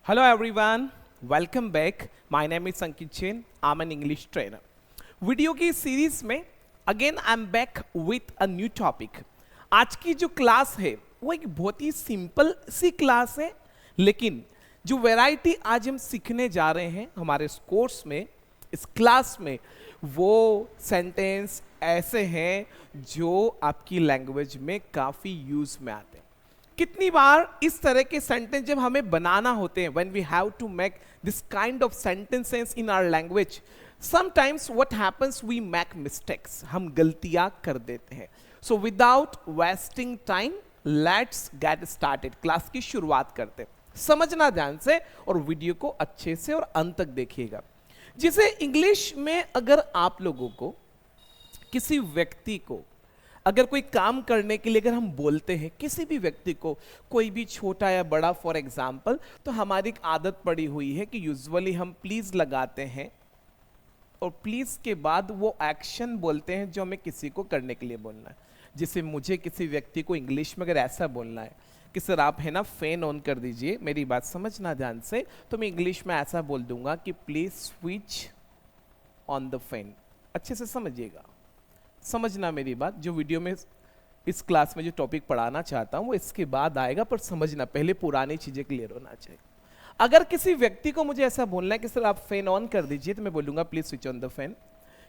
Hello everyone, welcome back. My name is Ankit Jain. I'm an English trainer. Video की series में again I am back with a new topic. आज की जो class है वो एक बहुत ही सिंपल सी क्लास है, लेकिन जो वैरायटी आज हम सीखने जा रहे हैं हमारे इस कोर्स में, इस क्लास में, वो सेंटेंस ऐसे हैं जो आपकी लैंग्वेज में काफ़ी यूज में आते हैं. कितनी बार इस तरह के सेंटेंस जब हमें बनाना होते हैं, when we have to make this kind of sentences in our language, sometimes what happens, we make mistakes. हम गलतियां कर देते हैं. So without wasting time, let's get started. Class की शुरुआत करते हैं. समझना ध्यान से और वीडियो को अच्छे से और अंत तक देखिएगा. जिसे इंग्लिश में अगर आप लोगों को किसी व्यक्ति को अगर कोई काम करने के लिए अगर हम बोलते हैं किसी भी व्यक्ति को, कोई भी छोटा या बड़ा, फॉर एग्जाम्पल, तो हमारी एक आदत पड़ी हुई है कि यूजुअली हम प्लीज लगाते हैं और प्लीज के बाद वो एक्शन बोलते हैं जो हमें किसी को करने के लिए बोलना है. जैसे मुझे किसी व्यक्ति को इंग्लिश में अगर ऐसा बोलना है कि सर आप है ना फैन ऑन कर दीजिए, मेरी बात समझना ध्यान से, तो मैं इंग्लिश में ऐसा बोल दूंगा कि please switch on the fan. अच्छे से समझिएगा, समझना मेरी बात. जो वीडियो में इस क्लास में जो टॉपिक पढ़ाना चाहता हूं वो इसके बाद आएगा, पर समझना पहले पुरानी चीजें क्लियर होना चाहिए. अगर किसी व्यक्ति को मुझे ऐसा बोलना है कि सर आप फैन ऑन कर दीजिए, तो मैं बोलूंगा please switch on the fan.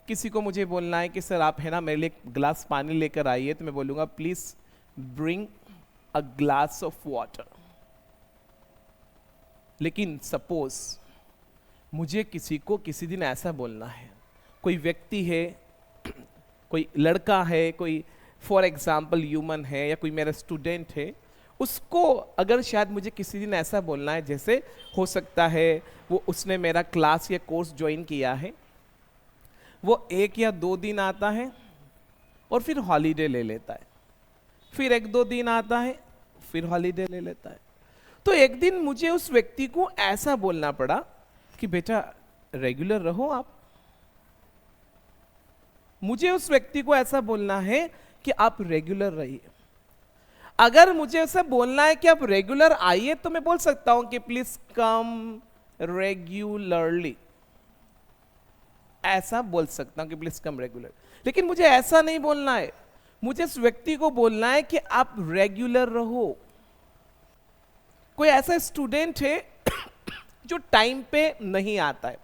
किसी को मुझे बोलना है कि सर आप है ना मेरे लिए एक ग्लास पानी लेकर आइए, तो मैं बोलूंगा please bring a glass of water. लेकिन सपोज मुझे किसी को किसी दिन ऐसा बोलना है, कोई व्यक्ति है, कोई लड़का है, कोई फॉर एग्जाम्पल ह्यूमन है, या कोई मेरा स्टूडेंट है, उसको अगर शायद मुझे किसी दिन ऐसा बोलना है, जैसे हो सकता है वो उसने मेरा क्लास या कोर्स ज्वाइन किया है, वो 1 या 2 दिन आता है और फिर हॉलीडे ले लेता है, फिर 1-2 दिन आता है फिर हॉलीडे ले लेता है. तो एक दिन मुझे उस व्यक्ति को ऐसा बोलना पड़ा कि बेटा रेगुलर रहो आप. मुझे उस व्यक्ति को ऐसा बोलना है कि आप रेगुलर रहिए. अगर मुझे ऐसा बोलना है कि आप रेगुलर आइए, तो मैं बोल सकता हूं कि प्लीज कम रेगुलरली, ऐसा बोल सकता हूं कि प्लीज कम रेगुलर. लेकिन मुझे ऐसा नहीं बोलना है, मुझे इस व्यक्ति को बोलना है कि आप रेगुलर रहो. कोई ऐसा स्टूडेंट है जो टाइम पे नहीं आता है.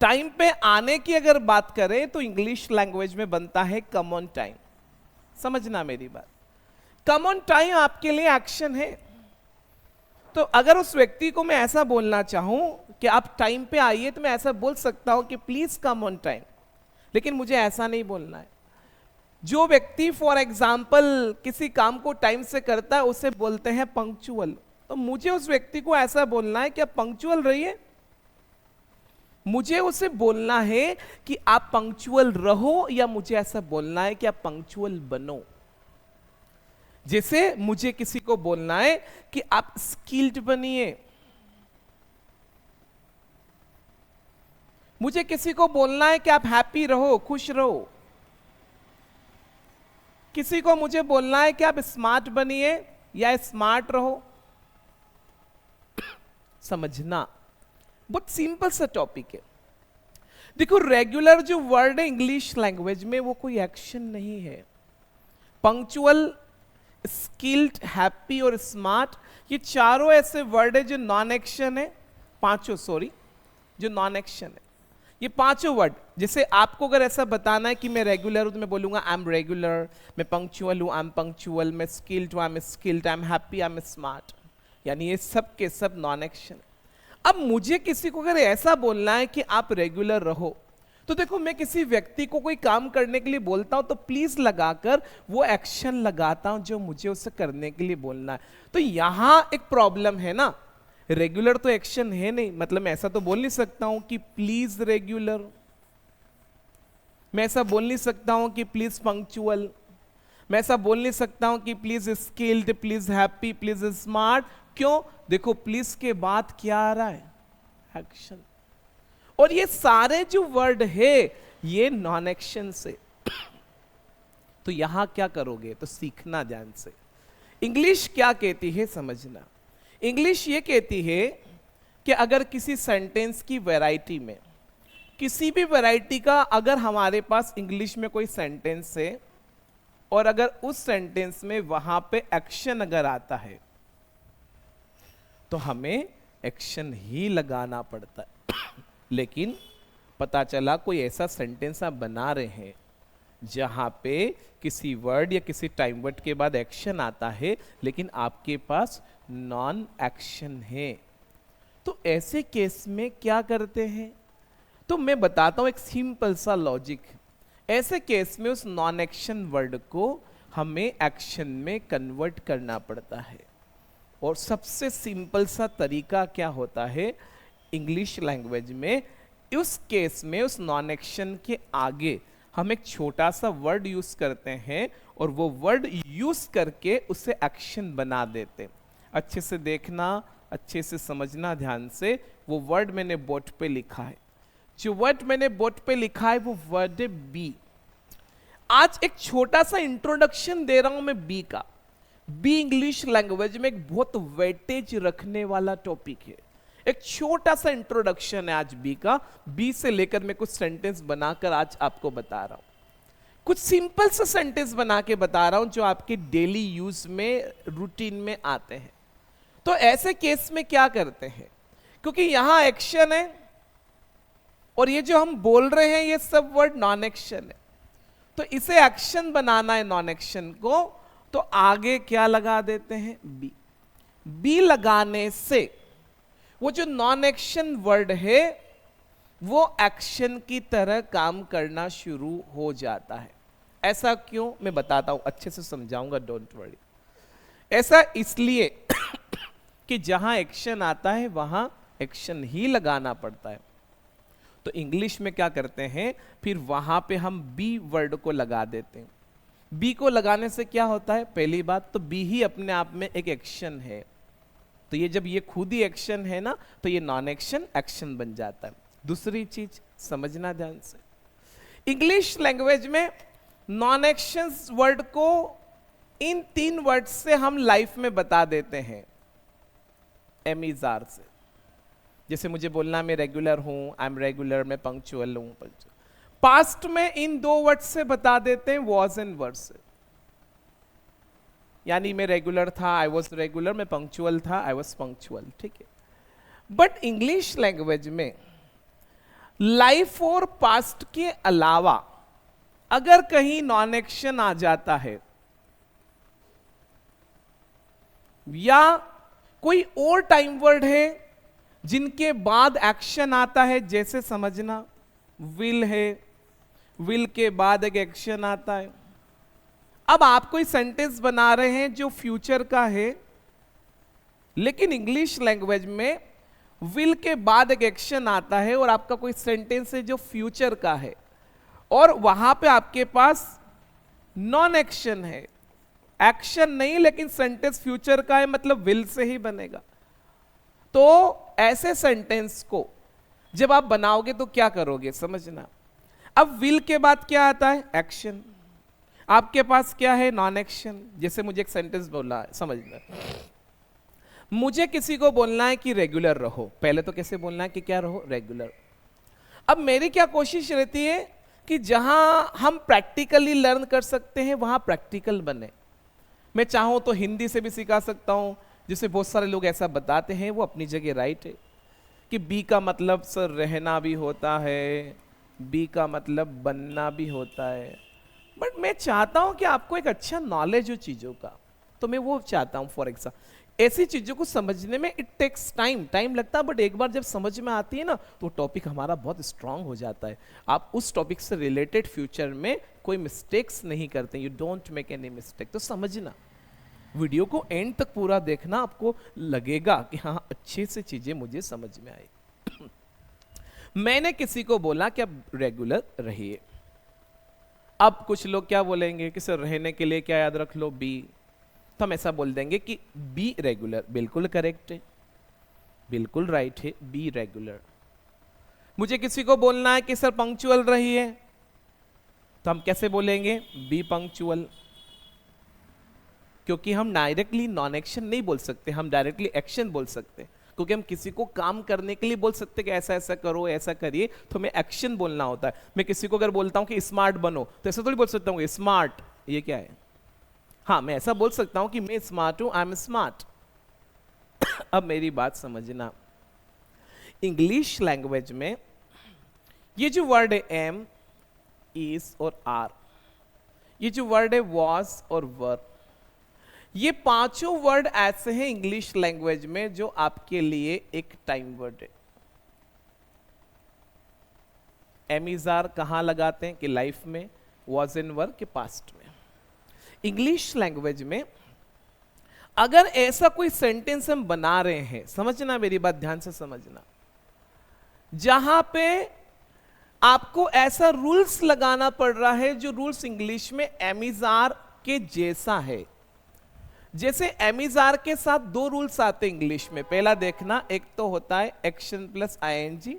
टाइम पे आने की अगर बात करें तो इंग्लिश लैंग्वेज में बनता है कम ऑन टाइम. समझना मेरी बात. कम ऑन टाइम आपके लिए एक्शन है. तो अगर उस व्यक्ति को मैं ऐसा बोलना चाहूं कि आप टाइम पे आइए, तो मैं ऐसा बोल सकता हूं कि प्लीज कम ऑन टाइम. लेकिन मुझे ऐसा नहीं बोलना है. जो व्यक्ति फॉर एग्जाम्पल किसी काम को टाइम से करता है उसे बोलते हैं पंक्चुअल. तो मुझे उस व्यक्ति को ऐसा बोलना है कि आप पंक्चुअल रहिए. मुझे उसे बोलना है कि आप पंक्चुअल रहो, या मुझे ऐसा बोलना है कि आप पंक्चुअल बनो. जैसे मुझे किसी को बोलना है कि आप स्किल्ड बनिए, मुझे किसी को बोलना है कि आप हैप्पी रहो, खुश रहो, किसी को मुझे बोलना है कि आप स्मार्ट बनिए या स्मार्ट रहो. समझना, बहुत सिंपल सा टॉपिक है. देखो, रेगुलर जो वर्ड है इंग्लिश लैंग्वेज में वो कोई एक्शन नहीं है. पंक्चुअल, स्किल्ड, हैप्पी और स्मार्ट, ये चारों ऐसे वर्ड है जो नॉन एक्शन है. पांचों, सॉरी, जो नॉन एक्शन है, ये पांचों वर्ड. जैसे आपको अगर ऐसा बताना है कि मैं रेगुलर हूं, तो मैं बोलूंगा आई एम रेगुलर. मैं पंक्चुअल हूं, आई एम पंक्चुअल. मैं स्किल्ड हूं, I am skilled. I am happy, I am smart. यानी ये सब के सब नॉन एक्शन. अब मुझे किसी को अगर ऐसा बोलना है कि आप रेगुलर रहो, तो देखो, मैं किसी व्यक्ति को कोई काम करने के लिए बोलता हूं तो प्लीज लगाकर वो एक्शन लगाता हूं जो मुझे उससे करने के लिए बोलना है. तो यहां एक प्रॉब्लम है ना. रेगुलर तो एक्शन है नहीं, मतलब मैं ऐसा तो बोल नहीं सकता हूं कि प्लीज रेगुलर. मैं ऐसा बोल नहीं सकता हूं कि प्लीज पंक्चुअल. मैं ऐसा बोल नहीं सकता हूं कि please skilled, please happy, please smart. क्यों? देखो, प्लीज के बाद क्या आ रहा है? एक्शन. और ये सारे जो वर्ड है ये नॉन एक्शन से. तो यहां क्या करोगे? तो सीखना ध्यान से. इंग्लिश क्या कहती है समझना. इंग्लिश ये कहती है कि अगर किसी सेंटेंस की वैरायटी में किसी भी वैरायटी का अगर हमारे पास इंग्लिश में कोई सेंटेंस है और अगर उस सेंटेंस में वहां पे एक्शन अगर आता है तो हमें एक्शन ही लगाना पड़ता है। लेकिन पता चला कोई ऐसा सेंटेंस आप बना रहे हैं जहां पे किसी वर्ड या किसी टाइम वर्ड के बाद एक्शन आता है लेकिन आपके पास नॉन एक्शन है, तो ऐसे केस में क्या करते हैं? तो मैं बताता हूं एक सिंपल सा लॉजिक। ऐसे केस में उस नॉन एक्शन वर्ड को हमें एक्शन में कन्वर्ट करना पड़ता है। और सबसे सिंपल सा तरीका क्या होता है इंग्लिश लैंग्वेज में, उस केस में उस नॉन एक्शन के आगे हम एक छोटा सा वर्ड यूज करते हैं और वो वर्ड यूज करके उसे एक्शन बना देते हैं। अच्छे से देखना, अच्छे से समझना ध्यान से। वो वर्ड मैंने बोर्ड पे लिखा है, जो वर्ड मैंने बोर्ड पे लिखा है वो वर्ड है बी। आज एक छोटा सा इंट्रोडक्शन दे रहा हूं मैं बी का। बी इंग्लिश लैंग्वेज में एक बहुत वेटेज रखने वाला टॉपिक है। एक छोटा सा इंट्रोडक्शन है आज बी का। बी से लेकर मैं कुछ सेंटेंस बनाकर आज आपको बता रहा हूं, कुछ सिंपल सा सेंटेंस बना के बता रहा हूं जो आपके डेली यूज में रूटीन में आते हैं। तो ऐसे केस में क्या करते हैं, क्योंकि यहां एक्शन है और ये जो हम बोल रहे हैं ये सब वर्ड नॉन एक्शन है, तो इसे एक्शन बनाना है नॉन एक्शन को, तो आगे क्या लगा देते हैं बी। बी लगाने से वो जो नॉन एक्शन वर्ड है वो एक्शन की तरह काम करना शुरू हो जाता है। ऐसा क्यों मैं बताता हूं, अच्छे से समझाऊंगा, डोंट वरी। ऐसा इसलिए कि जहां एक्शन आता है वहां एक्शन ही लगाना पड़ता है। तो इंग्लिश में क्या करते हैं, फिर वहां पे हम बी वर्ड को लगा देते हैं। बी को लगाने से क्या होता है, पहली बात तो बी ही अपने आप में एक एक्शन है, तो ये जब ये खुद ही एक्शन है ना तो ये नॉन एक्शन एक्शन बन जाता है। दूसरी चीज समझना ध्यान से, इंग्लिश लैंग्वेज में नॉन एक्शन वर्ड को इन 3 वर्ड से हम लाइफ में बता देते हैं, एमिजार से। जैसे मुझे बोलना मैं रेगुलर हूं, आई एम रेगुलर, मैं पंक्चुअल हूं। पास्ट में इन 2 वर्ड से बता देते हैं, वॉज एंड वर से। यानी मैं रेगुलर था, आई वॉज रेगुलर, मैं पंक्चुअल था, आई वॉज पंक्चुअल, ठीक है। बट इंग्लिश लैंग्वेज में लाइफ और पास्ट के अलावा अगर कहीं नॉन एक्शन आ जाता है या कोई और टाइम वर्ड है जिनके बाद एक्शन आता है, जैसे समझना विल है, विल के बाद एक एक्शन आता है। अब आप कोई सेंटेंस बना रहे हैं जो फ्यूचर का है, लेकिन इंग्लिश लैंग्वेज में विल के बाद एक एक्शन आता है और आपका कोई सेंटेंस है जो फ्यूचर का है और वहां पे आपके पास नॉन एक्शन है, एक्शन नहीं लेकिन सेंटेंस फ्यूचर का है, मतलब विल से ही बनेगा। तो ऐसे सेंटेंस को जब आप बनाओगे तो क्या करोगे समझना। अब विल के बाद क्या आता है, एक्शन। आपके पास क्या है, नॉन एक्शन। जैसे मुझे एक सेंटेंस बोलना है, समझना, मुझे किसी को बोलना है कि रेगुलर रहो। पहले तो कैसे बोलना है कि क्या रहो, रेगुलर। अब मेरी क्या कोशिश रहती है कि जहां हम प्रैक्टिकली लर्न कर सकते हैं वहां प्रैक्टिकल बने। मैं चाहूं तो हिंदी से भी सिखा सकता हूं, जिसे बहुत सारे लोग ऐसा बताते हैं, वो अपनी जगह राइट है कि बी का मतलब सर रहना भी होता है, बी का मतलब बनना भी होता है। बट मैं चाहता हूं कि आपको एक अच्छा नॉलेज हो चीजों का, तो मैं वो चाहता हूं। फॉर एग्जाम्पल ऐसी चीजों को समझने में इट टेक्स टाइम लगता है, बट एक बार जब समझ में आती है ना तो टॉपिक हमारा बहुत स्ट्रांग हो जाता है। आप उस टॉपिक से रिलेटेड फ्यूचर में कोई मिस्टेक्स नहीं करते, you don't make any mistake. तो समझना, वीडियो को एंड तक पूरा देखना, आपको लगेगा कि हाँ अच्छे से चीजें मुझे समझ में आई। मैंने किसी को बोला कि अब रेगुलर रहिए। अब कुछ लोग क्या बोलेंगे कि सर रहने के लिए क्या याद रख लो, बी। तो हम ऐसा बोल देंगे कि बी रेगुलर। बिल्कुल करेक्ट है, बिल्कुल राइट है, बी रेगुलर। मुझे किसी को बोलना है कि सर पंक्चुअल रहिए, तो हम कैसे बोलेंगे, बी पंक्चुअल। क्योंकि हम डायरेक्टली नॉन एक्शन नहीं बोल सकते, हम डायरेक्टली एक्शन बोल सकते हैं। क्योंकि हम किसी को काम करने के लिए बोल सकते कि ऐसा ऐसा करो, ऐसा करिए, तो हमें एक्शन बोलना होता है। मैं किसी को अगर बोलता हूं कि स्मार्ट बनो, तो ऐसा थोड़ी बोल सकता हूँ स्मार्ट, ये क्या है? हाँ, मैं ऐसा बोल सकता हूं कि मैं स्मार्ट हूं, आई एम स्मार्ट। अब मेरी बात समझना, इंग्लिश लैंग्वेज में ये जो वर्ड है एम, इज और आर, ये जो वर्ड है वॉज और वर, ये पांचों वर्ड ऐसे हैं इंग्लिश लैंग्वेज में जो आपके लिए एक टाइम वर्ड है। एम इज आर कहां लगाते हैं? कि लाइफ में, वॉज इन वर के पास्ट में। इंग्लिश लैंग्वेज में अगर ऐसा कोई सेंटेंस हम बना रहे हैं, समझना मेरी बात ध्यान से समझना, जहां पे आपको ऐसा रूल्स लगाना पड़ रहा है जो रूल्स इंग्लिश में एम इज आर के जैसा है। जैसे एम इज आर के साथ दो रूल्स आते हैं इंग्लिश में, पहला देखना, एक तो होता है एक्शन प्लस आईएनजी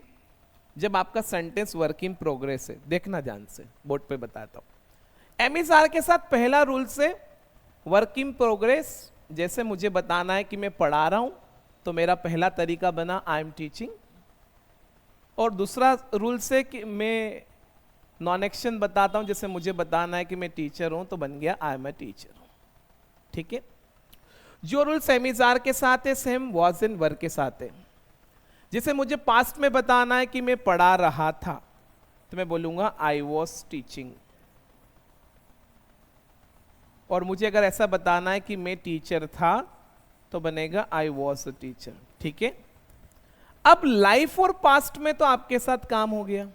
जब आपका सेंटेंस वर्क इन प्रोग्रेस है। देखना ध्यान से, बोर्ड पे बताता हूं। एम इज आर के साथ पहला रूल से वर्क इन प्रोग्रेस, जैसे मुझे बताना है कि मैं पढ़ा रहा हूं, तो मेरा पहला तरीका बना आई एम टीचिंग। और दूसरा रूल से कि मैं नॉन एक्शन बताता हूं, जैसे मुझे बताना है कि मैं टीचर हूं, तो बन गया आई एम अ टीचर। ठीक है? जो रूल्स एम इज आर के साथ है सेम वॉज इन वर के साथ है। जैसे मुझे पास्ट में बताना है कि मैं पढ़ा रहा था, तो मैं बोलूंगा आई वॉज टीचिंग। और मुझे अगर ऐसा बताना है कि मैं टीचर था, तो बनेगा आई वॉज अ टीचर। ठीक है? अब लाइफ और पास्ट में तो आपके साथ काम हो गया,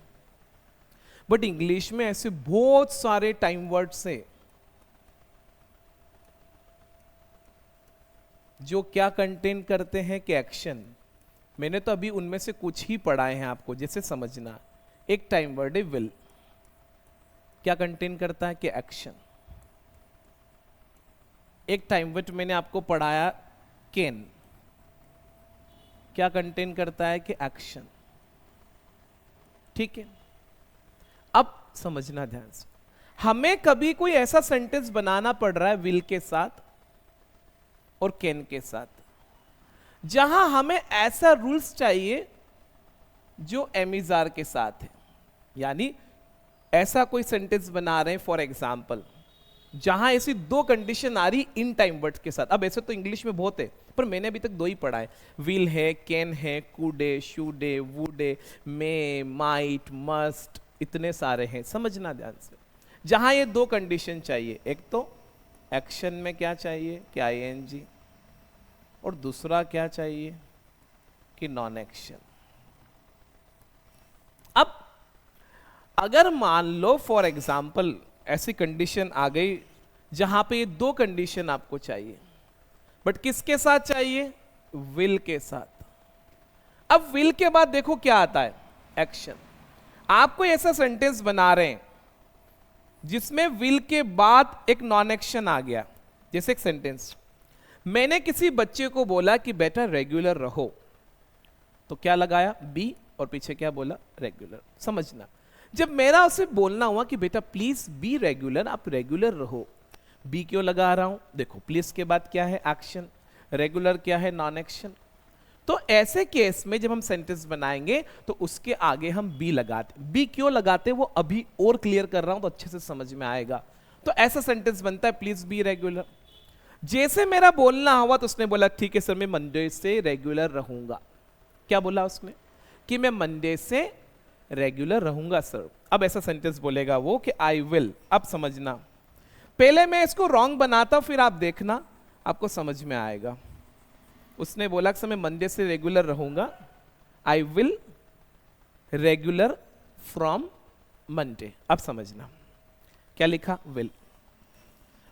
बट इंग्लिश में ऐसे बहुत सारे टाइम वर्ड्स हैं जो क्या कंटेन करते हैं कि एक्शन। मैंने तो अभी उनमें से कुछ ही पढ़ाए हैं आपको, जैसे समझना, एक टाइम वर्ड है विल, क्या कंटेन करता है कि एक्शन। एक टाइम वर्ड मैंने आपको पढ़ाया कैन, क्या कंटेन करता है कि एक्शन। ठीक है? अब समझना ध्यान से, हमें कभी कोई ऐसा सेंटेंस बनाना पड़ रहा है विल के साथ और कैन के साथ, जहां हमें ऐसा रूल्स चाहिए जो एम इज आर के साथ है। यानी ऐसा कोई सेंटेंस बना रहे हैं फॉर एग्जाम्पल, जहां ऐसी दो कंडीशन आ रही इन टाइम वर्ड्स के साथ। अब ऐसे तो इंग्लिश में बहुत है, पर मैंने अभी तक दो ही पढ़ा है, विल है, कैन है, कुड है, शुड है, वुड है, मे, माइट, मस्ट, इतने सारे हैं। समझना ध्यान से, जहां ये दो कंडीशन चाहिए, एक तो एक्शन में क्या चाहिए कि आईएनजी, और दूसरा क्या चाहिए कि नॉन एक्शन। अब अगर मान लो फॉर एग्जाम्पल ऐसी कंडीशन आ गई जहां पे ये दो कंडीशन आपको चाहिए, बट किसके साथ चाहिए? विल के साथ। अब विल के बाद देखो क्या आता है, एक्शन। आपको ऐसा सेंटेंस बना रहे हैं जिसमें विल के बाद एक नॉन एक्शन आ गया। जैसे एक सेंटेंस, मैंने किसी बच्चे को बोला कि बेटा रेगुलर रहो, तो क्या लगाया? बी, और पीछे क्या बोला? रेगुलर। समझना, जब मेरा उसे बोलना हुआ कि बेटा प्लीज बी रेगुलर, आप रेगुलर रहो, बी क्यों लगा रहा हूं? देखो, प्लीज के बाद क्या है? एक्शन। रेगुलर क्या है? Non action. तो ऐसे केस में जब हम सेंटेंस बनाएंगे तो उसके आगे हम बी लगाते। बी क्यों लगाते वो अभी और क्लियर कर रहा हूं, तो अच्छे से समझ में आएगा। तो ऐसा सेंटेंस बनता है प्लीज बी रेगुलर। जैसे मेरा बोलना हुआ तो उसने बोला ठीक है सर, मैं मंडे से रेगुलर रहूंगा। क्या बोला उसने? कि मैं मंडे से रेगुलर रहूंगा सर। अब ऐसा सेंटेंस बोलेगा वो कि आई विल। अब समझना, पहले मैं इसको रॉन्ग बनाता हूं, फिर आप देखना आपको समझ में आएगा। उसने बोला कि मैं मंडे से रेगुलर रहूंगा, I will regular from Monday. अब समझना क्या लिखा? विल।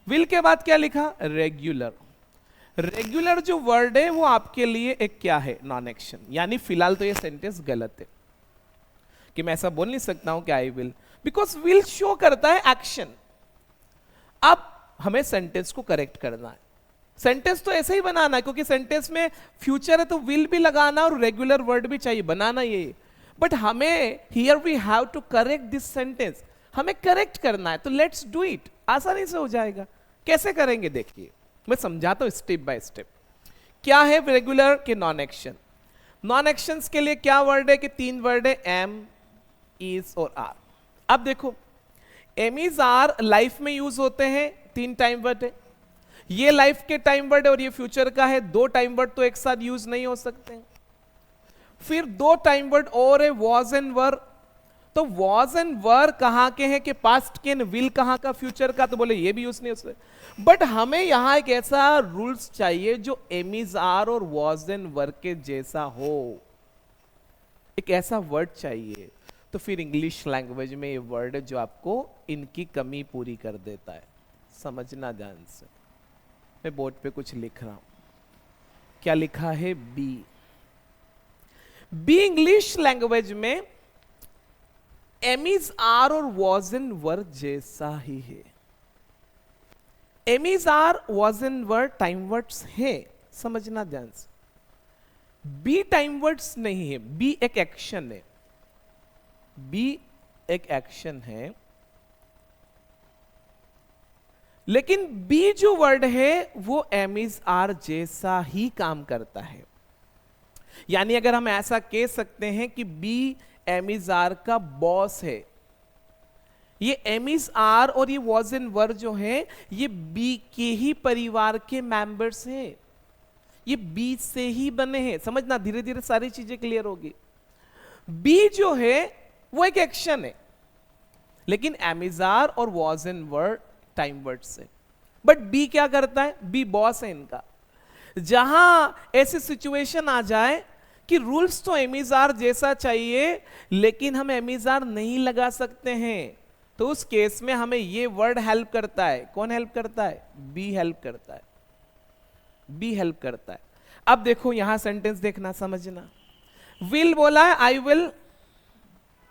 विल के बाद क्या लिखा? रेगुलर। रेगुलर जो वर्ड है वो आपके लिए एक क्या है? Non action. यानी फिलहाल तो ये सेंटेंस गलत है कि मैं ऐसा बोल नहीं सकता हूं कि I will, because will show करता है एक्शन। अब हमें सेंटेंस को करेक्ट करना है। सेंटेंस तो ऐसे ही बनाना है क्योंकि सेंटेंस में फ्यूचर है तो विल भी लगाना और रेगुलर वर्ड भी चाहिए, बनाना ये। बट हमें here we have to correct this sentence, हमें करेक्ट करना है, तो लेट्स डू इट। आसानी से हो जाएगा। कैसे करेंगे देखिए। मैं समझाता हूं स्टेप बाय स्टेप। क्या है रेगुलर के नॉन एक्शन? नॉन एक्शंस के लिए क्या वर्ड है कि 3 वर्ड है, एम, इज और आर। अब देखो एम इज आर लाइफ में यूज होते हैं, 3 टाइम वर्ड है, ये लाइफ के टाइम वर्ड है और ये फ्यूचर का है, 2 टाइम वर्ड तो एक साथ यूज नहीं हो सकते। फिर 2 टाइम वर्ड और है, वॉज एंड वर। तो वॉज एंड वर कहां के हैं कि पास्ट के, विल कहां का, फ्यूचर का, तो बोले ये भी यूज नहीं हो सकते। बट हमें यहां एक ऐसा रूल्स चाहिए जो एम इज आर और वॉज एंड वर के जैसा हो, एक ऐसा वर्ड चाहिए। तो फिर इंग्लिश लैंग्वेज में ये वर्ड है जो आपको इनकी कमी पूरी कर देता है। समझना ध्यान से, मैं बोर्ड पे कुछ लिख रहा हूं। क्या लिखा है? बी। बी इंग्लिश लैंग्वेज में एम इज आर और वॉज एंड वर जैसा ही है। Am is are, was and were time words है, समझना ध्यान से। बी टाइम वर्ड्स नहीं है, बी एक एक्शन है, बी एक एक्शन है। लेकिन बी जो वर्ड है वो एम इज आर जैसा ही काम करता है। यानी अगर हम ऐसा कह सकते हैं कि बी एम इज आर का बॉस है। ये एम इज आर और ये वॉज एंड वर जो है ये बी के ही परिवार के मेंबर्स हैं, ये बी से ही बने हैं। समझना, धीरे धीरे सारी चीजें क्लियर होगी। बी जो है वो एक एक्शन है, लेकिन एम इज आर और was and were time word से। बट बी क्या करता है? बी बॉस है इनका। जहां ऐसी सिचुएशन आ जाए कि रूल्स तो एम इज आर जैसा चाहिए लेकिन हम एम इज आर नहीं लगा सकते हैं, तो उस केस में हमें ये वर्ड हेल्प करता है। कौन हेल्प करता है? बी हेल्प करता है, बी हेल्प करता है। अब देखो यहां सेंटेंस देखना, समझना। विल बोला है, आई विल।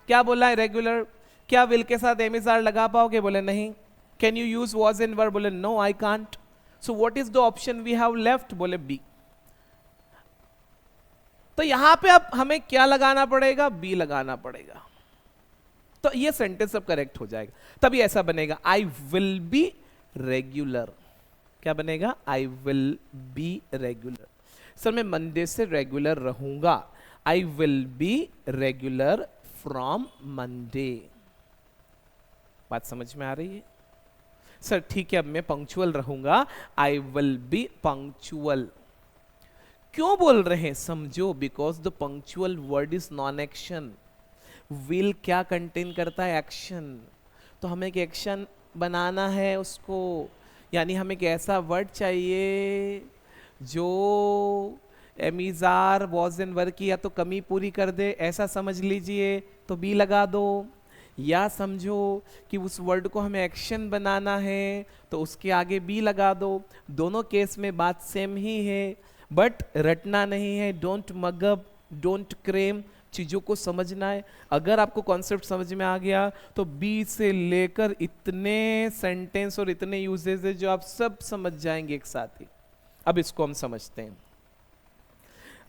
क्या बोला है? रेगुलर। क्या विल के साथ एम इज आर लगा पाओगे? बोले नहीं। Can you use was and were? बोले no I can't. So what is the option we have left? बोले बी। तो यहां पे अब हमें क्या लगाना पड़ेगा? बी लगाना पड़ेगा। तो ये सेंटेंस अब करेक्ट हो जाएगा। तभी ऐसा बनेगा, आई विल बी रेगुलर। क्या बनेगा? आई विल बी रेगुलर। सर मैं मंडे से रेगुलर रहूंगा। आई will be regular from Monday. बात समझ में आ रही है? सर ठीक है, अब मैं पंक्चुअल रहूंगा। आई विल बी पंक्चुअल। क्यों बोल रहे हैं? समझो, because the punctual word is non action. Will क्या कंटेन करता है? एक्शन। तो हमें एक एक्शन बनाना है उसको, यानी हमें एक ऐसा वर्ड चाहिए जो am is are was and were की या तो कमी पूरी कर दे, ऐसा समझ लीजिए, तो बी लगा दो। या समझो कि उस वर्ड को हमें एक्शन बनाना है तो उसके आगे बी लगा दो। दोनों केस में बात सेम ही है, बट रटना नहीं है। डोंट मगअप, डोंट क्रेम, चीजों को समझना है। अगर आपको कॉन्सेप्ट समझ में आ गया तो बी से लेकर इतने सेंटेंस और इतने यूजेस है जो आप सब समझ जाएंगे एक साथ ही। अब इसको हम समझते हैं।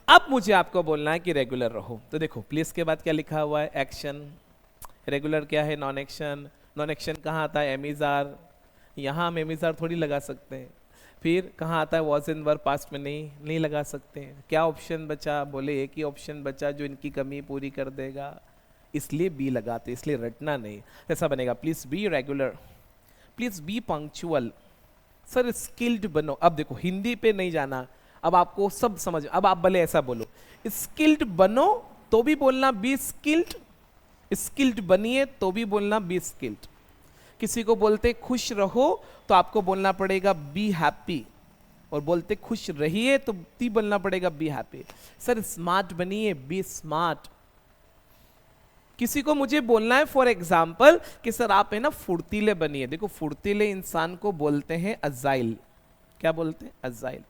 अब मुझे आपको बोलना है कि रेगुलर रहो। तो देखो प्लीज के बाद क्या लिखा हुआ है? एक्शन। रेगुलर क्या है? Non action. नॉन एक्शन कहाँ आता है? Am is are. यहाँ हम एम इज आर थोड़ी लगा सकते हैं। फिर कहाँ आता है? वॉज एंड वर, पास्ट में नहीं लगा सकते हैं। क्या ऑप्शन बचा? बोले एक ही ऑप्शन बचा जो इनकी कमी पूरी कर देगा, इसलिए बी लगाते, इसलिए रटना नहीं। ऐसा बनेगा, please be regular, please be punctual. Sir skilled बनो। अब देखो हिंदी पे नहीं जाना, अब आपको सब समझ। अब आप भले ऐसा बोलो, स्किल्ड बनो तो भी बोलना बी स्किल्ड, स्किल्ड बनिए तो भी बोलना बी स्किल्ड। किसी को बोलते खुश रहो तो आपको बोलना पड़ेगा बी हैप्पी, और बोलते खुश रहिए तो भी बोलना पड़ेगा बी हैप्पी। सर स्मार्ट बनिए, बी स्मार्ट। किसी को मुझे बोलना है फॉर एग्जाम्पल कि सर आप है ना फुर्तीले बनिए। देखो फुर्तीले इंसान को बोलते हैं अजाइल। क्या बोलते हैं? अजाइल।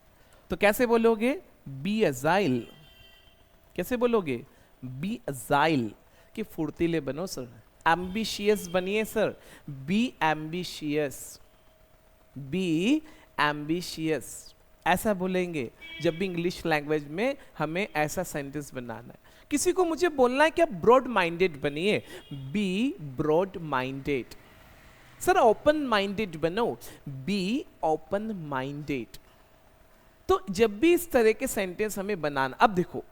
तो कैसे बोलोगे? Be agile. कैसे बोलोगे? बी अजाइल, कि फुर्तीले बनो सर। एम्बिशियस बनिए sir, be ambitious, be ambitious. ऐसा बोलेंगे जब भी इंग्लिश लैंग्वेज में हमें ऐसा सेंटेंस बनाना है। किसी को मुझे बोलना है क्या ब्रॉड माइंडेड बनिए, be broad minded. Sir open minded बनो, बी ओपन माइंडेड। तो जब भी इस तरह के सेंटेंस हमें बनाना, अब देखो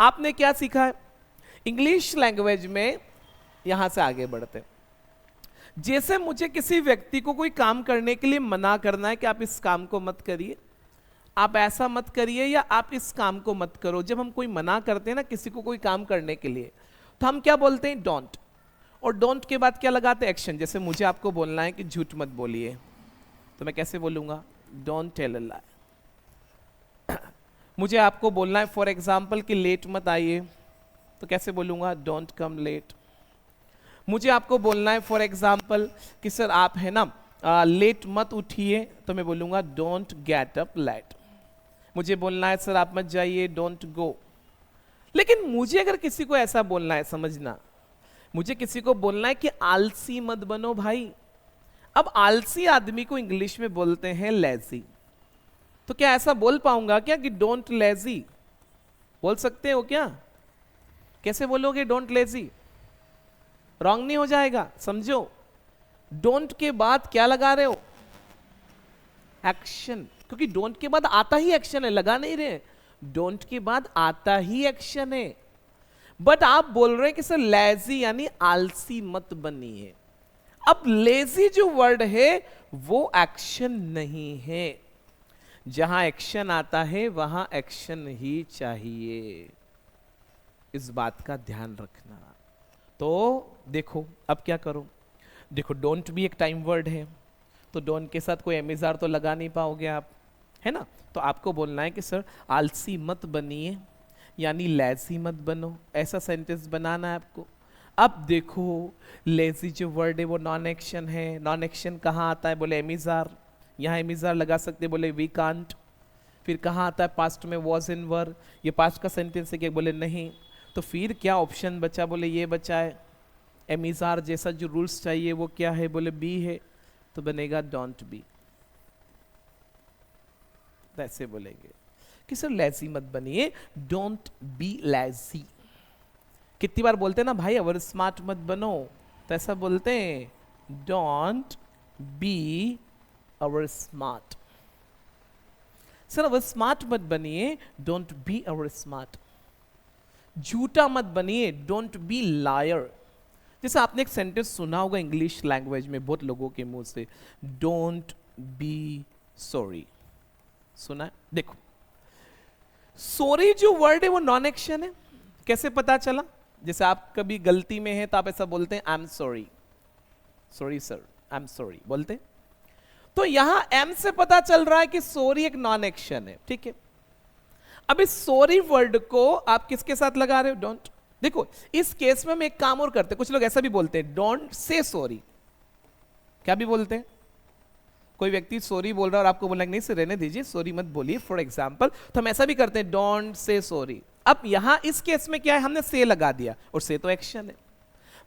आपने क्या सीखा है इंग्लिश लैंग्वेज में, यहां से आगे बढ़ते हैं। जैसे मुझे किसी व्यक्ति को कोई काम करने के लिए मना करना है कि आप इस काम को मत करिए, आप ऐसा मत करिए, या आप इस काम को मत करो। जब हम कोई मना करते हैं ना किसी को कोई काम करने के लिए, तो हम क्या बोलते हैं? डोंट। और डोंट के बाद क्या लगाते हैं? एक्शन। जैसे मुझे आपको बोलना है कि झूठ मत बोलिए, तो मैं कैसे बोलूंगा? डोंट टेल अ लाई। मुझे आपको बोलना है फॉर एग्जाम्पल कि लेट मत आइए, तो कैसे बोलूंगा? Don't come late. मुझे आपको बोलना है फॉर एग्जाम्पल कि सर आप है ना लेट मत उठिए, तो मैं बोलूंगा डोंट गेट अप लेट। मुझे बोलना है सर आप मत जाइए, डोंट गो। लेकिन मुझे अगर किसी को ऐसा बोलना है, समझना, मुझे किसी को बोलना है कि आलसी मत बनो भाई। अब आलसी आदमी को इंग्लिश में बोलते हैं लेजी। तो क्या ऐसा बोल पाऊंगा क्या कि डोंट लेजी? बोल सकते हो क्या? कैसे बोलोगे डोंट लेजी? रॉन्ग नहीं हो जाएगा? समझो, डोंट के बाद क्या लगा रहे हो? एक्शन। क्योंकि डोंट के बाद आता ही एक्शन है, लगा नहीं रहे। डोंट के बाद आता ही एक्शन है। बट आप बोल रहे हैं कि सर लेजी यानी आलसी मत बनिए। अब लेजी जो वर्ड है वो एक्शन नहीं है। जहां एक्शन आता है वहां एक्शन ही चाहिए, इस बात का ध्यान रखना। तो देखो अब क्या करो, देखो डोंट भी एक टाइम वर्ड है, तो डोंट के साथ कोई एमिजार तो लगा नहीं पाओगे आप, है ना? तो आपको बोलना है कि सर आलसी मत बनिए यानी लेजी मत बनो, ऐसा सेंटेंस बनाना है आपको। अब देखो लेजी जो वर्ड है वो नॉन एक्शन है। नॉन एक्शन कहाँ आता है? बोले एमिजार। यहाँ एमिजार लगा सकते, बोले वी कांट। फिर कहाँ आता है? पास्ट में वॉज इन वर। ये पास्ट का सेंटेंस है क्या? बोले नहीं। तो फिर क्या ऑप्शन बचा? बोले ये बचा है एमिजार जैसा जो रूल्स चाहिए वो क्या है? बोले बी है, तो बनेगा डोंट बी। ऐसे बोलेंगे कि सर लेजी मत बनिए, डोंट बी लेजी। कितनी बार बोलते हैं ना भाई अवर स्मार्ट मत बनो, तो ऐसा बोलते हैं don't be our smart. Sir our smart मत बनिए, डोंट बी अवर स्मार्ट। झूठा मत बनिए, डोंट बी लायर। जैसे आपने एक सेंटेंस सुना होगा इंग्लिश लैंग्वेज में बहुत लोगों के मुंह से, डोंट बी सॉरी। सुना है? देखो सॉरी जो वर्ड है वो नॉन एक्शन है। कैसे पता चला? जैसे आप कभी गलती में है तो आप ऐसा बोलते हैं I am sorry, sorry sir, I am sorry बोलते। तो यहां एम से पता चल रहा है कि सॉरी एक नॉन एक्शन है, ठीक है। अब इस सॉरी वर्ड को आप किसके साथ लगा रहे हो? डोंट। देखो इस केस में हम एक काम और करते हैं, कुछ लोग ऐसा भी बोलते हैं डोंट से सॉरी। क्या भी बोलते हैं? कोई व्यक्ति सॉरी बोल रहा है और आपको बोला नहीं से रहने दीजिए, सॉरी मत बोलिए फॉर एग्जाम्पल, तो हम ऐसा भी करते हैं डोंट से सॉरी। अब यहां इस केस में क्या है? हमने से लगा दिया, और से तो एक्शन है।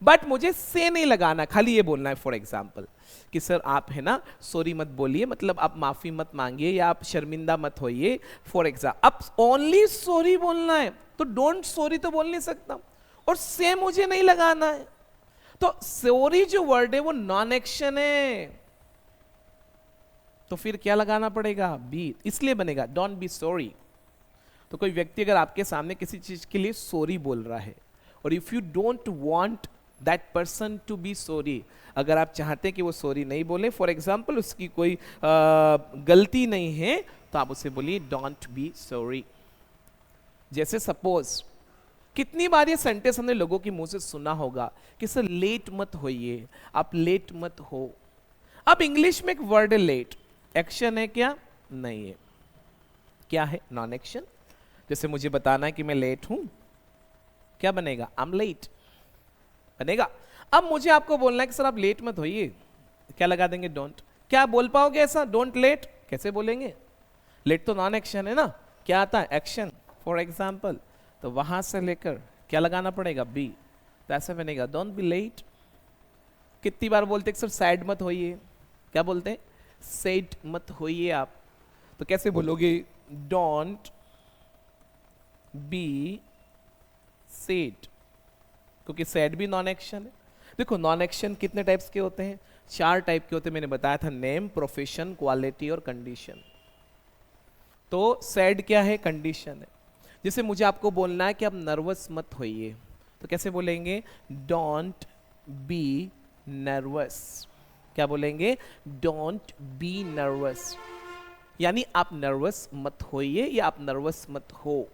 बट मुझे से नहीं लगाना, खाली ये बोलना है फॉर एग्जाम्पल कि सर आप है ना सॉरी मत बोलिए, मतलब आप माफी मत मांगिए या आप शर्मिंदा मत होइए फॉर एग्जाम्पल। अब ओनली सॉरी बोलना है तो डोंट सॉरी तो बोल नहीं सकता, और से मुझे नहीं लगाना है। तो सॉरी जो वर्ड है वो नॉन एक्शन है, तो फिर क्या लगाना पड़ेगा? बी। इसलिए बनेगा डोंट बी सॉरी। तो कोई व्यक्ति अगर आपके सामने किसी चीज के लिए सॉरी बोल रहा है, और if you don't want that person to be sorry, अगर आप चाहते हैं कि वो सॉरी नहीं बोले, फॉर एग्जाम्पल उसकी कोई गलती नहीं है, तो आप उसे बोलिए डोंट बी सॉरी। जैसे सपोज कितनी बार ये सेंटेंस हमने लोगों के मुंह से सुना होगा कि सर लेट मत होइए, आप लेट मत हो। अब इंग्लिश में एक वर्ड है लेट, एक्शन है क्या? नहीं है। क्या है? Non action. जैसे मुझे बताना है कि मैं लेट हूं, क्या बनेगा? आई एम लेट बनेगा। अब मुझे आपको बोलना है कि सर आप लेट मत होइए, क्या लगा देंगे? डोंट। क्या बोल पाओगे ऐसा? डोंट लेट कैसे बोलेंगे? लेट तो नॉन एक्शन है ना, क्या आता है? एक्शन। फॉर एग्जाम्पल, तो वहां से लेकर क्या लगाना पड़ेगा? बी। तो ऐसा बनेगा डोंट बी लेट। कितनी बार बोलते सर सैड मत होइए, क्या बोलते हैं? सैड मत होइए आप, तो कैसे बोलोगे? डोंट बी सैड, क्योंकि सैड भी नॉन एक्शन है। देखो नॉन एक्शन कितने टाइप्स के होते हैं? 4 टाइप के होते हैं, मैंने बताया था, नेम, प्रोफेशन, क्वालिटी और कंडीशन। तो सैड क्या है? कंडीशन है। जैसे मुझे आपको बोलना है कि आप नर्वस मत होइए, तो कैसे बोलेंगे? Don't be nervous. क्या बोलेंगे? डोंट बी नर्वस, यानी आप नर्वस मत होइए या आप नर्वस मत हो।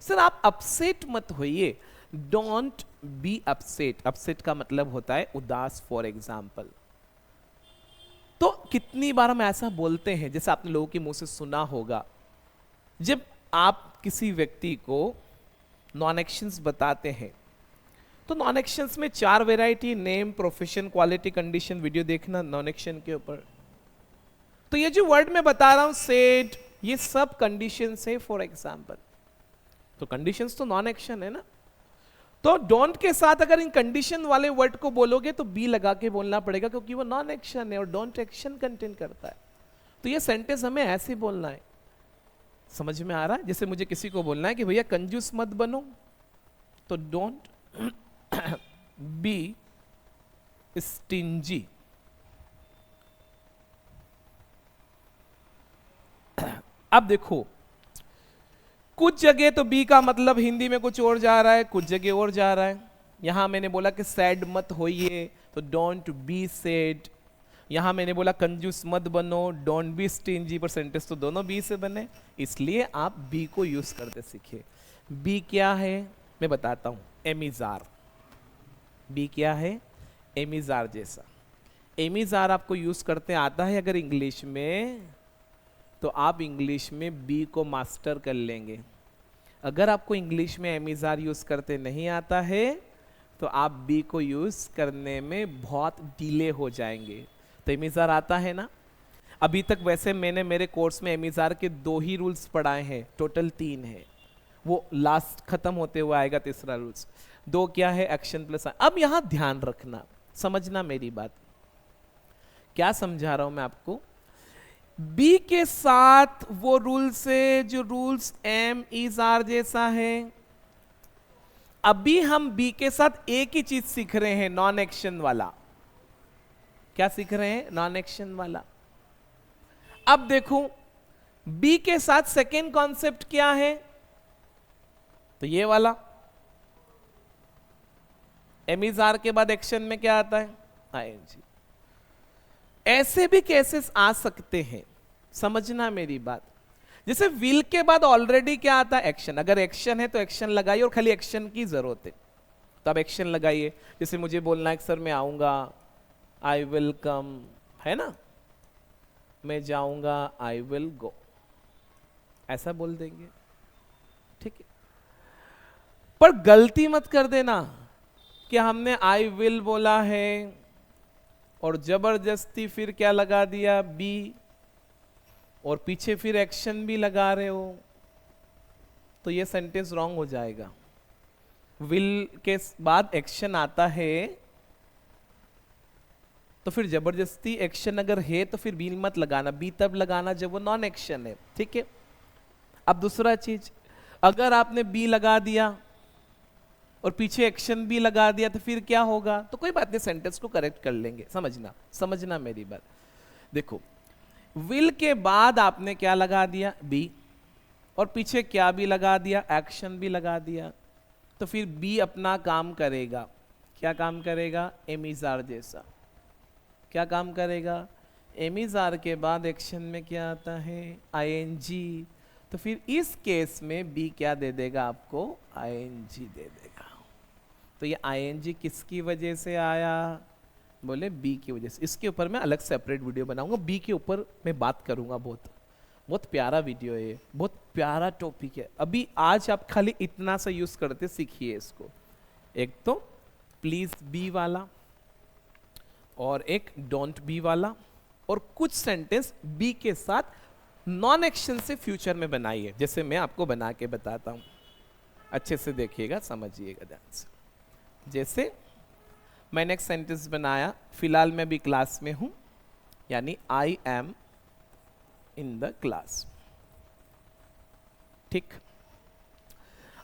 सर आप अपसेट मत होइए, डोंट बी अपसेट। अपसेट का मतलब होता है उदास, फॉर एग्जाम्पल। तो कितनी बार हम ऐसा बोलते हैं, जैसे आपने लोगों के मुंह से सुना होगा, जब आप किसी व्यक्ति को नॉन एक्शंस बताते हैं, तो नॉन एक्शंस में 4 variety, name, profession, quality, condition, video देखना नॉन एक्शन के ऊपर। तो ये जो वर्ड मैं बता रहा हूं सेड, ये सब कंडीशन है फॉर एग्जाम्पल। तो कंडीशंस तो नॉन एक्शन है ना। तो डोंट के साथ अगर इन कंडीशन वाले वर्ड को बोलोगे तो बी लगा के बोलना पड़ेगा, क्योंकि वो नॉन एक्शन है और डोंट एक्शन कंटेन करता है। तो ये सेंटेंस हमें ऐसे बोलना है। समझ में आ रहा है? जैसे मुझे किसी को बोलना है कि भैया कंजूस मत बनो, तो डोंट बी स्टिंजी। अब देखो, कुछ जगह तो बी का मतलब हिंदी में कुछ और जा रहा है, कुछ जगह और जा रहा है। यहां मैंने बोला कि सैड मत होइए, तो डोंट बी सैड। यहां मैंने बोला कंजूस मत बनो, डोंट बी स्टिंजी, पर सेंटेंस तो दोनों बी से बने, इसलिए आप बी को यूज करते सीखिए। बी क्या है मैं बताता हूं, एमिजार। बी क्या है? एमिजार जैसा। एमिजार आपको यूज करते आता है अगर इंग्लिश में, तो आप इंग्लिश में बी को मास्टर कर लेंगे। अगर आपको इंग्लिश में एमिजार यूज करते नहीं आता है, तो आप बी को यूज करने में बहुत डिले हो जाएंगे। तो एमिजार आता है ना? अभी तक वैसे मैंने मेरे कोर्स में एमिजार के 2 ही रूल्स पढ़ाए हैं, टोटल 3 है, वो लास्ट खत्म होते हुए आएगा तीसरा रूल्स। 2 क्या है? Action plus. अब यहां ध्यान रखना, समझना मेरी बात। क्या समझा रहा हूं मैं आपको? बी के साथ वो रूल से जो रूल्स एम इज आर जैसा है। अभी हम बी के साथ एक ही चीज सीख रहे हैं, नॉन एक्शन वाला। क्या सीख रहे हैं? नॉन एक्शन वाला। अब देखो, बी के साथ सेकेंड कॉन्सेप्ट क्या है? तो ये वाला। एम इज आर के बाद एक्शन में क्या आता है? आईएनजी। ऐसे भी केसेस आ सकते हैं, समझना मेरी बात। जैसे विल के बाद ऑलरेडी क्या आता है? एक्शन। अगर एक्शन है तो एक्शन लगाइए, और खाली एक्शन की जरूरत है तो आप एक्शन लगाइए। जैसे मुझे बोलना है कि सर मैं आऊंगा, आई विल कम, है ना? मैं जाऊंगा, आई विल गो, ऐसा बोल देंगे, ठीक है। पर गलती मत कर देना कि हमने आई विल बोला है और जबरदस्ती फिर क्या लगा दिया? बी, और पीछे फिर एक्शन भी लगा रहे हो, तो ये सेंटेंस रॉन्ग हो जाएगा। विल के बाद एक्शन आता है, तो फिर जबरदस्ती एक्शन अगर है तो फिर बी मत लगाना, बी तब लगाना जब वो नॉन एक्शन है, ठीक है। अब दूसरा चीज, अगर आपने बी लगा दिया और पीछे एक्शन भी लगा दिया तो फिर क्या होगा? तो कोई बात नहीं, सेंटेंस को करेक्ट कर लेंगे। समझना मेरी बात। देखो, विल के बाद आपने क्या लगा दिया? बी, और पीछे क्या भी लगा दिया? एक्शन भी लगा दिया, तो फिर बी अपना काम करेगा। क्या काम करेगा? एमिजार जैसा। क्या काम करेगा? एमिजार के बाद एक्शन में क्या आता है? आईएनजी। तो फिर इस केस में बी क्या दे देगा आपको? आईएनजी दे देगा। तो ये आईएनजी किसकी वजह से आया? बोले बी की वजह से। इसके ऊपर मैं अलग सेपरेट वीडियो बनाऊंगा, बी के ऊपर मैं बात करूंगा। बहुत प्यारा वीडियो है ये, बहुत प्यारा टॉपिक है। अभी आज आप खाली इतना सा यूज करते सीखिए इसको। एक तो प्लीज बी वाला, और एक डोंट बी वाला, और कुछ सेंटेंस बी के साथ नॉन एक्शन से फ्यूचर में बनाइए, जैसे मैं आपको बना के बताता हूं। अच्छे से देखिएगा, समझिएगा ध्यान से। जैसे मैंने एक सेंटेंस बनाया, फिलहाल मैं भी क्लास में हूं, यानी I am in the class, ठीक।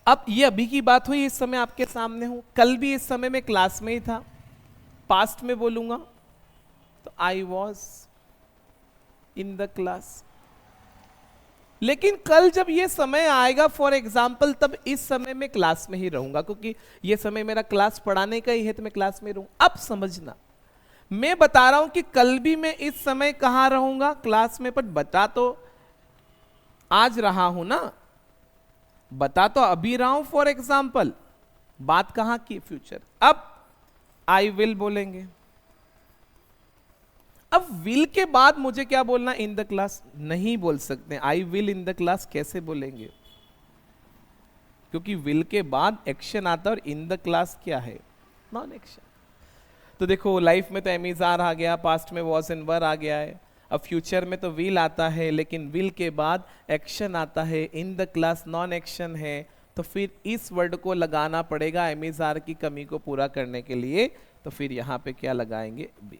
अब ये अभी की बात हुई, इस समय आपके सामने हूं, कल भी इस समय मैं क्लास में ही था। पास्ट में बोलूंगा तो I was in the class. लेकिन कल जब ये समय आएगा फॉर एग्जाम्पल, तब इस समय में क्लास में ही रहूंगा, क्योंकि ये समय मेरा क्लास पढ़ाने का ही है, तो मैं क्लास में रहूंगा। अब समझना, मैं बता रहा हूं कि कल भी मैं इस समय कहां रहूंगा, क्लास में, पर बता तो आज रहा हूं ना, बता तो अभी रहा हूं फॉर एग्जाम्पल, बात कहां की, फ्यूचर। अब आई विल बोलेंगे। अब विल के बाद मुझे क्या बोलना, इन द क्लास नहीं बोल सकते। I will in the class कैसे बोलेंगे, क्योंकि विल के बाद एक्शन आता है और इन द क्लास क्या है, नॉन एक्शन। तो देखो लाइफ में तो एमिजार आ गया, पास्ट में वॉज एंड वर आ गया है, अब फ्यूचर में तो विल आता है, लेकिन विल के बाद एक्शन आता है, in the class non action है, तो फिर इस वर्ड को लगाना पड़ेगा एमिजार की कमी को पूरा करने के लिए। तो फिर यहाँ पे क्या लगाएंगे, बी।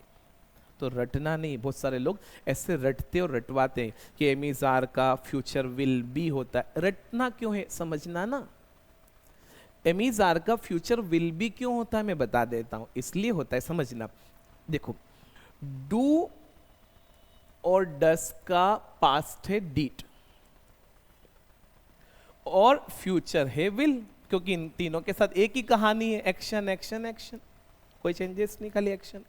तो रटना नहीं, बहुत सारे लोग ऐसे रटते और रटवाते हैं कि एमिजार का फ्यूचर विल बी होता है। रटना क्यों है, समझना ना। एमिजार का फ्यूचर विल बी क्यों होता है मैं बता देता हूं, इसलिए होता है, समझना। देखो, डू और डस का पास्ट है डीड और फ्यूचर है विल, क्योंकि इन तीनों के साथ एक ही कहानी है, एक्शन एक्शन एक्शन, कोई चेंजेस नहीं, खाली एक्शन।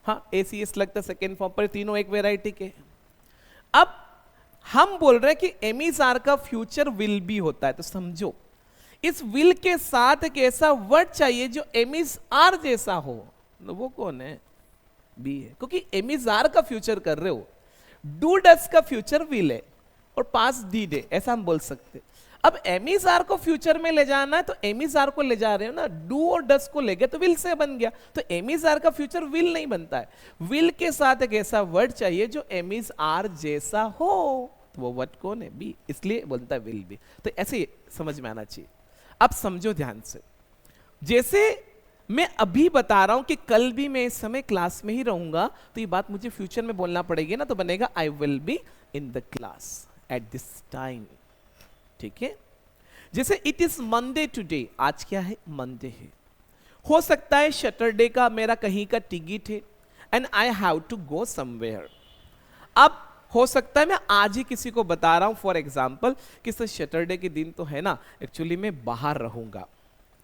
हाँ, एसीएस लगता है सेकेंड फॉर्म पर, तीनों एक वेराइटी के। अब हम बोल रहे हैं कि एमिजार का फ्यूचर विल बी होता है, तो समझो इस विल के साथ एक ऐसा वर्ड चाहिए जो एमिजार जैसा हो। वो कौन है, बी है, क्योंकि एमिजार का फ्यूचर कर रहे हो। डू डस का फ्यूचर विल है और पास्ट डीड है, ऐसा हम बोल सकते। अब एमिजार को फ्यूचर में ले जाना है, तो एमिजार को ले जा रहे हो ना, डू और डस को ले गए तो विल से बन गया। तो एमिजार का फ्यूचर विल नहीं बनता है, विल के साथ एक ऐसा वर्ड चाहिए जो एमिजार जैसा हो, तो वो वर्ड कौन है, बी, इसलिए बनता है विल बी। तो ऐसे समझ में आना चाहिए। अब समझो ध्यान से, जैसे मैं अभी बता रहा हूं कि कल भी मैं इस समय क्लास में ही रहूंगा, तो ये बात मुझे फ्यूचर में बोलना पड़ेगी ना, तो बनेगा आई will be in the class at this time. ठीक है, जैसे इट इज मंडे टुडे, आज क्या है, मंडे है। हो सकता है सैटरडे का मेरा कहीं का टिकट है and I have to go somewhere. अब हो सकता है मैं आज ही किसी को बता रहा हूं फॉर एग्जाम्पल कि सर सैटरडे के दिन तो है ना, एक्चुअली मैं बाहर रहूंगा।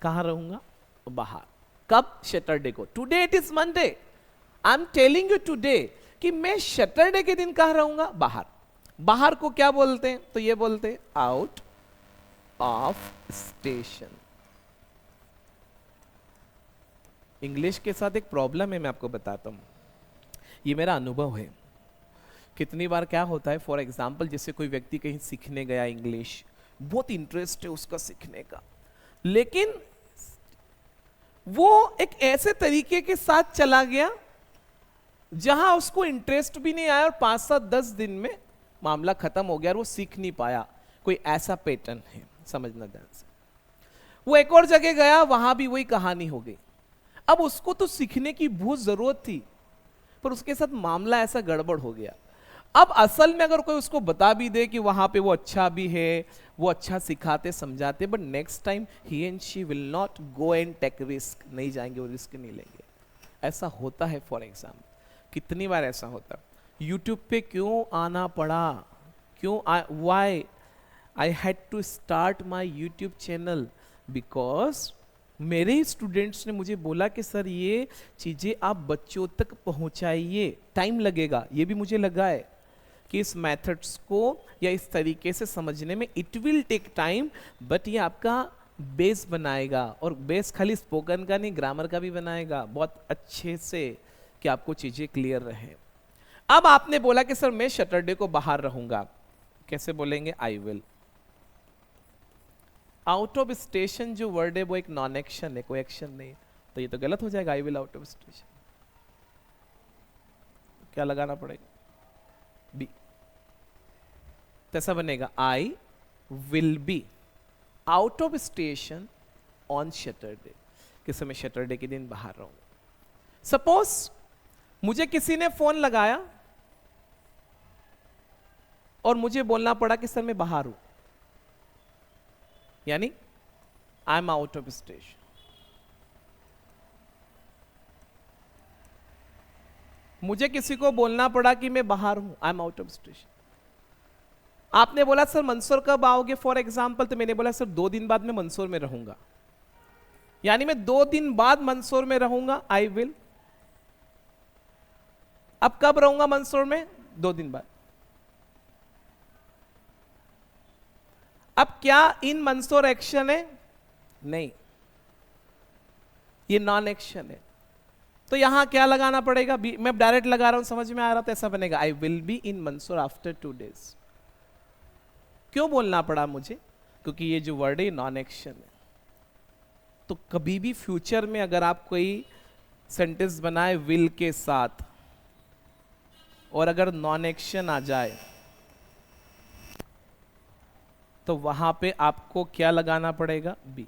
कहां रहूंगा, बाहर। कब, सैटरडे को। Today it is Monday, I am telling you today कि मैं सैटरडे के दिन कहां रहूंगा, बाहर। बाहर को क्या बोलते हैं, तो ये बोलते हैं आउट ऑफ स्टेशन। इंग्लिश के साथ एक प्रॉब्लम है, मैं आपको बताता हूं, ये मेरा अनुभव है। कितनी बार क्या होता है, फॉर एग्जाम्पल जैसे कोई व्यक्ति कहीं सीखने गया इंग्लिश, बहुत इंटरेस्ट है उसका सीखने का, लेकिन वो एक ऐसे तरीके के साथ चला गया जहां उसको इंटरेस्ट भी नहीं आया और 5-7-10 दिन में मामला खत्म हो गया और वो सीख नहीं पाया। कोई ऐसा पैटर्न है, समझना ध्यान से। वो एक और जगह गया, वहां भी वही कहानी हो गई। अब उसको तो सीखने की बहुत जरूरत थी, पर उसके साथ मामला ऐसा गड़बड़ हो गया। अब असल में अगर कोई उसको बता भी दे कि वहां पे वो अच्छा भी है, वो अच्छा सिखाते समझाते, but next time he and she will not go and take risk, नहीं जाएंगे, वो रिस्क नहीं लेंगे। ऐसा होता है फॉर एग्जाम्पल, कितनी बार ऐसा होता। यूट्यूब पे क्यों आना पड़ा, क्यों, why I had to start my YouTube channel, because मेरे ही स्टूडेंट्स ने मुझे बोला कि सर ये चीजें आप बच्चों तक पहुंचाइए, टाइम लगेगा। ये भी मुझे लगा है कि इस मेथड्स को या इस तरीके से समझने में it will take time, but ये आपका बेस बनाएगा, और बेस खाली स्पोकन का नहीं, ग्रामर का भी बनाएगा बहुत अच्छे से, कि आपको चीजें क्लियर रहे। अब आपने बोला कि सर मैं सैटरडे को बाहर रहूंगा, कैसे बोलेंगे, I will. Out of station जो वर्ड है वो एक नॉन एक्शन है, कोई एक्शन नहीं, तो ये तो गलत हो जाएगा, I will out of station. क्या लगाना पड़ेगा, बी। कैसा बनेगा, आई will be out of station on Saturday, किस समय सैटरडे के दिन बाहर रहूंगा। सपोज मुझे किसी ने फोन लगाया और मुझे बोलना पड़ा कि सर मैं बाहर हूं, यानी आई एम आउट ऑफ स्टेशन। मुझे किसी को बोलना पड़ा कि मैं बाहर हूं, आई एम आउट ऑफ स्टेशन। आपने बोला सर मंदसौर कब आओगे फॉर एग्जाम्पल, तो मैंने बोला सर 2 दिन बाद मैं मंदसौर में रहूंगा, यानी मैं 2 दिन बाद मंदसौर में रहूंगा, आई विल। अब कब रहूंगा मंदसौर में? 2 दिन बाद। अब क्या इन मंदसौर एक्शन है? नहीं, ये नॉन एक्शन है। तो यहां क्या लगाना पड़ेगा? बी। मैं डायरेक्ट लगा रहा हूं, समझ में आ रहा, तो ऐसा बनेगा आई will be in Mandsaur after 2 days। क्यों बोलना पड़ा मुझे? क्योंकि ये जो वर्ड है नॉन एक्शन है। तो कभी भी फ्यूचर में अगर आप कोई सेंटेंस बनाए विल के साथ और अगर नॉन एक्शन आ जाए तो वहां पे आपको क्या लगाना पड़ेगा? बी।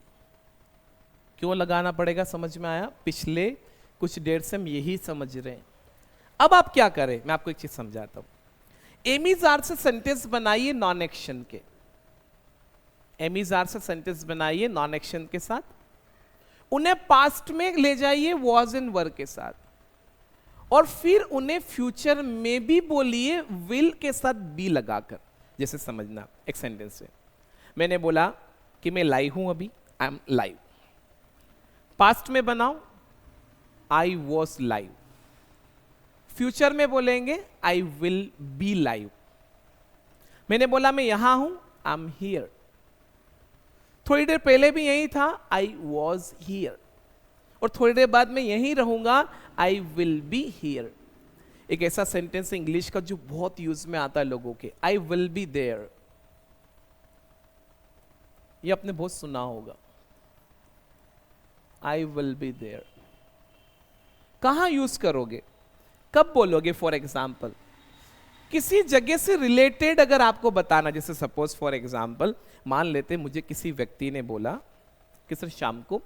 क्यों लगाना पड़ेगा? समझ में आया? पिछले कुछ देर से हम यही समझ रहे हैं। अब आप क्या करें, मैं आपको एक चीज समझाता हूं। एमीजार से सेंटेंस बनाइए नॉन एक्शन के, एमीजार से सेंटेंस बनाइए नॉन एक्शन के साथ, उन्हें पास्ट में ले जाइए वॉज एंड वर के साथ, और फिर उन्हें फ्यूचर में भी बोलिए विल के साथ बी लगाकर। जैसे समझना, एक सेंटेंस से मैंने बोला कि मैं लाइव हूं, अभी आई एम लाइव। पास्ट में बनाओ आई वॉज लाइव, फ्यूचर में बोलेंगे आई विल बी लाइव। मैंने बोला मैं यहां हूं, आई एम हियर। थोड़ी देर पहले भी यही था, आई वॉज हियर, और थोड़ी देर बाद मैं यहीं रहूंगा, आई विल बी हियर। एक ऐसा सेंटेंस है इंग्लिश का जो बहुत यूज में आता है लोगों के, आई विल बी देयर। ये आपने बहुत सुना होगा, आई विल बी देयर। कहां यूज करोगे, कब बोलोगे? फॉर एग्जाम्पल किसी जगह से रिलेटेड अगर आपको बताना, जैसे सपोज फॉर एग्जाम्पल मान लेते मुझे किसी व्यक्ति ने बोला कि सर शाम को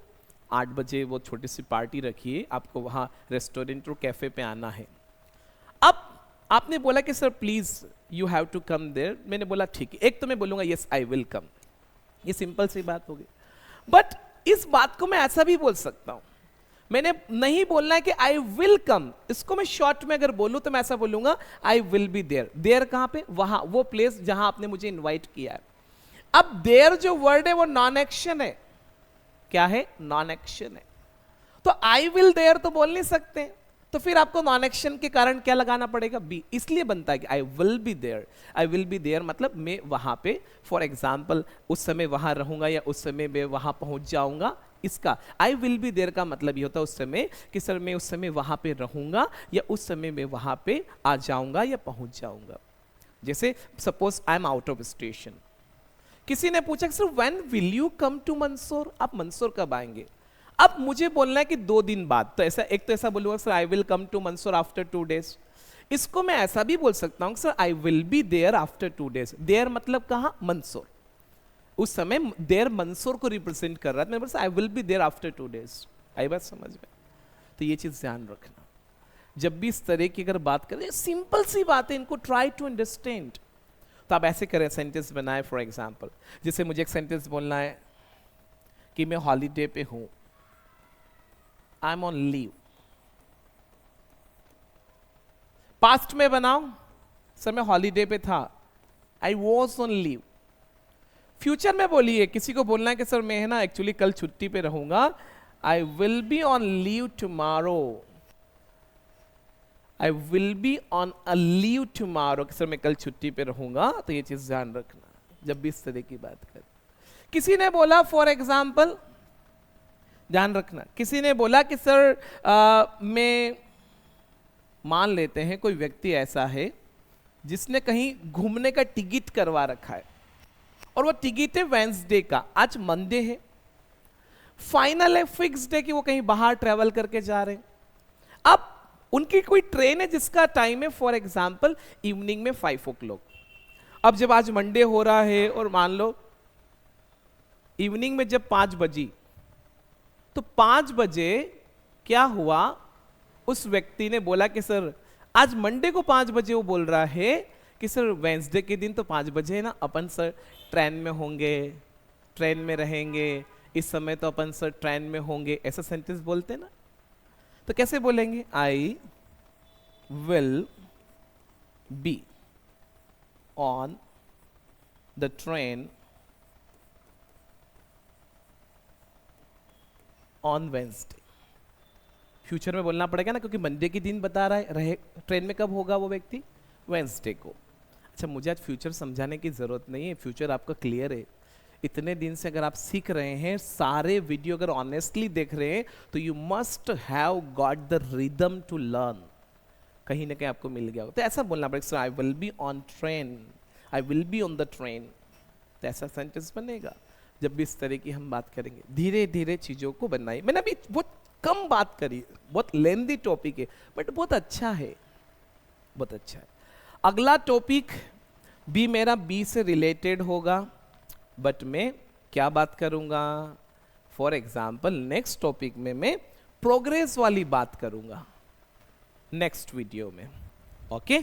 8 बजे वो छोटी सी पार्टी रखिए, आपको वहां रेस्टोरेंट और कैफे पे आना है। अब आपने बोला कि sir please you have to come there. मैंने बोला ठीक है, एक तो मैं बोलूंगा यस आई विल कम, ये सिंपल सी बात होगी। बट इस बात को मैं ऐसा भी बोल सकता हूं, मैंने नहीं बोलना है कि आई विल कम, इसको मैं शॉर्ट में अगर बोलूं तो मैं ऐसा बोलूंगा I will be there. There कहां पे? वहां, वो प्लेस जहां आपने मुझे इनवाइट किया है। अब देयर जो वर्ड है वो नॉन एक्शन है। क्या है? नॉन एक्शन है। तो आई विल देयर तो बोल नहीं सकते, तो फिर आपको नॉन एक्शन के कारण क्या लगाना पड़ेगा? बी। इसलिए बनता है कि I will be there. I will be there मतलब मैं वहां पे, फॉर एग्जाम्पल उस समय वहां रहूंगा या उस समय मैं वहां पहुंच जाऊंगा। इसका आई विल बी देयर का मतलब ये होता है उस समय कि सर मैं उस समय वहां पे रहूंगा या उस समय मैं वहां पे आ जाऊंगा या पहुंच जाऊंगा। जैसे suppose I am out of station, किसी ने पूछा sir when will you come to Mandsaur, आप मंदसौर कब आएंगे? अब मुझे बोलना है कि 2 दिन बाद, तो ऐसा एक तो ऐसा बोलूंगा sir I will come to Mandsaur after 2 days। इसको मैं ऐसा भी बोल सकता हूं sir I will be there after 2 days। There मतलब कहां? मंदसौर। उस समय देयर मंदसौर को रिप्रेजेंट कर रहा है, मैं बोल I will be there after 2 days। आई बात समझ में? तो ये चीज ध्यान रखना, जब भी इस तरह की अगर बात करें, सिंपल सी बात है, इनको ट्राई टू अंडरस्टैंड। तो आप ऐसे करें, सेंटेंस बनाए फॉर एग्जाम्पल, जैसे मुझे एक सेंटेंस बोलना है कि मैं हॉलीडे पे हूं, I am on leave. Past में बनाओ, सर मैं हॉलीडे पे था, I was on leave. Future में बोलिए, किसी को बोलना है कि सर मैं है ना एक्चुअली कल छुट्टी पे रहूंगा, आई will be on leave tomorrow. I will be on a leave tomorrow, sir मैं कल छुट्टी पे रहूंगा। तो ये चीज ध्यान रखना जब भी इस तरह की बात करें। किसी ने बोला फॉर एग्जाम्पल, ध्यान रखना, किसी ने बोला कि सर मैं, मान लेते हैं कोई व्यक्ति ऐसा है जिसने कहीं घूमने का टिकट करवा रखा है और वो टिकट है वेंसडे का, आज मंडे है, फाइनल है, फिक्स्ड है कि वो कहीं बाहर ट्रेवल करके जा रहे हैं। अब उनकी कोई ट्रेन है जिसका टाइम है फॉर एग्जाम्पल इवनिंग में 5 o'clock। अब जब आज मंडे हो रहा है और मान लो इवनिंग में जब 5 बजी, तो 5 बजे क्या हुआ, उस व्यक्ति ने बोला कि सर आज मंडे को 5 बजे, वो बोल रहा है कि सर वेंसडे के दिन तो 5 बजे है ना, अपन सर ट्रेन में होंगे, ट्रेन में रहेंगे, इस समय तो अपन सर ट्रेन में होंगे, ऐसा सेंटेंस बोलते ना। तो कैसे बोलेंगे? आई will be on the train on Wednesday. Future में बोलना पड़ेगा ना, क्योंकि मंडे के दिन बता रहा है, रहे ट्रेन में कब होगा वो व्यक्ति, वेंसडे को। अच्छा, मुझे आज फ्यूचर समझाने की जरूरत नहीं है, फ्यूचर आपका क्लियर है। इतने दिन से अगर आप सीख रहे हैं, सारे वीडियो अगर ऑनेस्टली देख रहे हैं, तो you must have got the rhythm to learn. कहीं ना कहीं आपको मिल गया हो तो ऐसा बोलना पड़ेगा, आई will be on train, I will be on the train. तो ऐसा सेंटेंस बनेगा जब भी इस तरह की हम बात करेंगे। धीरे धीरे चीजों को बनाइए। मैंने अभी बहुत कम बात करी, बहुत लेंदी टॉपिक है, बट बहुत अच्छा है, बहुत अच्छा है। अगला टॉपिक भी मेरा बी से रिलेटेड होगा, बट मैं क्या बात करूंगा, फॉर एग्जाम्पल नेक्स्ट टॉपिक में मैं प्रोग्रेस वाली बात करूंगा नेक्स्ट वीडियो में। ओके,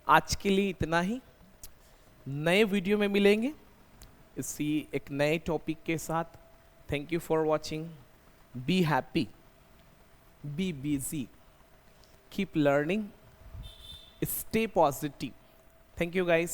आज के लिए इतना ही। नए वीडियो में मिलेंगे इसी एक नए टॉपिक के साथ। Thank you for watching. Be happy, be busy, keep learning, stay positive. Thank you guys.